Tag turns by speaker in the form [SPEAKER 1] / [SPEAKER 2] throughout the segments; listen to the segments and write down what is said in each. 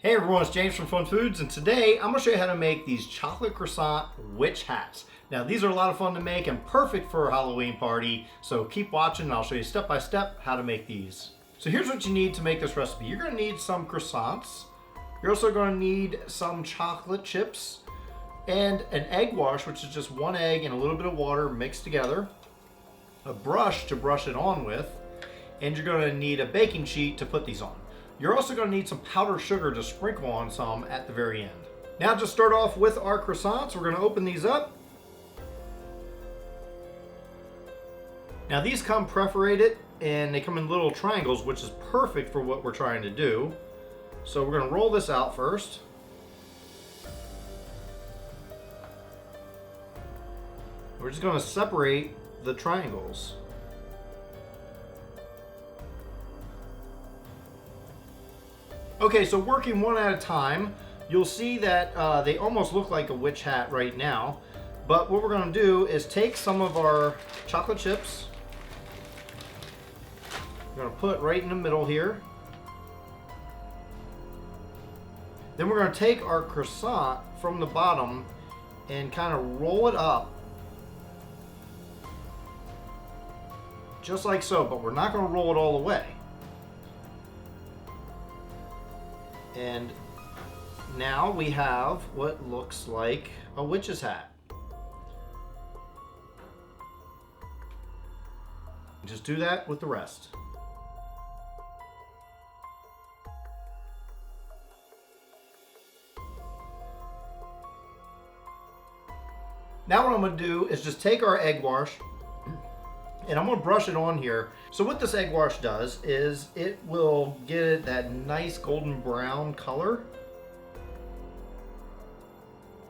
[SPEAKER 1] Hey everyone, it's James from FunFoods, and today I'm going to show you how to make these chocolate croissant witch hats. Now these are a lot of fun to make and perfect for a Halloween party, so keep watching and I'll show you step by step how to make these. So here's what you need to make this recipe. You're going to need some croissants. You're also going to need some chocolate chips and an egg wash, which is just one egg and a little bit of water mixed together, a brush to brush it on with, and you're going to need a baking sheet to put these on. You're also going to need some powdered sugar to sprinkle on some at the very end. Now to start off with our croissants, we're going to open these up. Now these come perforated and they come in little triangles, which is perfect for what we're trying to do. So we're going to roll this out first. We're just going to separate the triangles. Okay, so working one at a time, you'll see that they almost look like a witch hat right now. But what we're going to do is take some of our chocolate chips. We're going to put right in the middle here. Then we're going to take our croissant from the bottom and kind of roll it up. Just like so, but we're not going to roll it all the way. And now we have what looks like a witch's hat. Just do that with the rest. Now what I'm going to do is just take our egg wash and I'm going to brush it on here. So what this egg wash does is it will get it that nice golden brown color.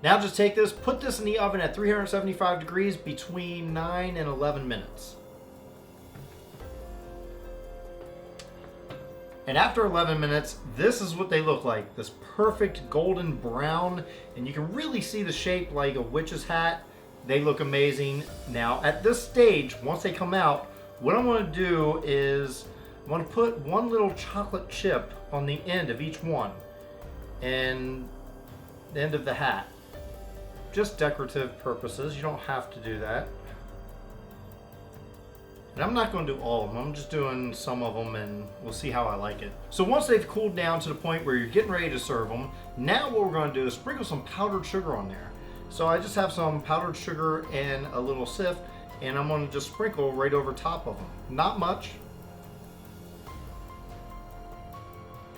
[SPEAKER 1] Now just take this, put this in the oven at 375 degrees between 9 and 11 minutes. And after 11 minutes, this is what they look like. This perfect golden brown, and you can really see the shape like a witch's hat. They look amazing. Now at this stage, once they come out, what I'm going to do is I'm going to put one little chocolate chip on the end of each one and the end of the hat. Just decorative purposes. You don't have to do that. And I'm not going to do all of them. I'm just doing some of them and we'll see how I like it. So once they've cooled down to the point where you're getting ready to serve them, now what we're going to do is sprinkle some powdered sugar on there. So I just have some powdered sugar and a little sift, and I'm going to just sprinkle right over top of them. Not much.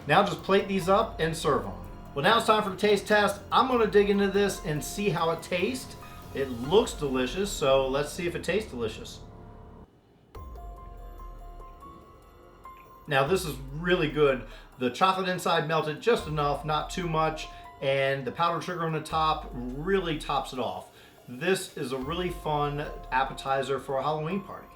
[SPEAKER 1] Now just plate these up and serve them. Well, now it's time for the taste test. I'm going to dig into this and see how it tastes. It looks delicious, so let's see if it tastes delicious. Now this is really good. The chocolate inside melted just enough, not too much. And the powdered sugar on the top really tops it off. This is a really fun appetizer for a Halloween party.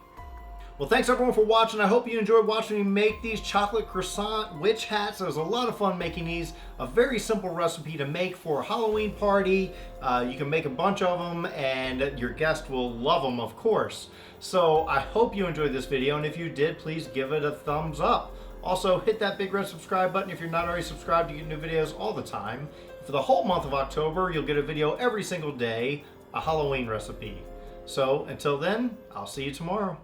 [SPEAKER 1] Well, thanks everyone for watching. I hope you enjoyed watching me make these chocolate croissant witch hats. It was a lot of fun making these. A very simple recipe to make for a Halloween party. You can make a bunch of them and your guest will love them, of course. So I hope you enjoyed this video, and if you did, please give it a thumbs up. Also, hit that big red subscribe button if you're not already subscribed to get new videos all the time. For the whole month of October, you'll get a video every single day, a Halloween recipe. So until then, I'll see you tomorrow.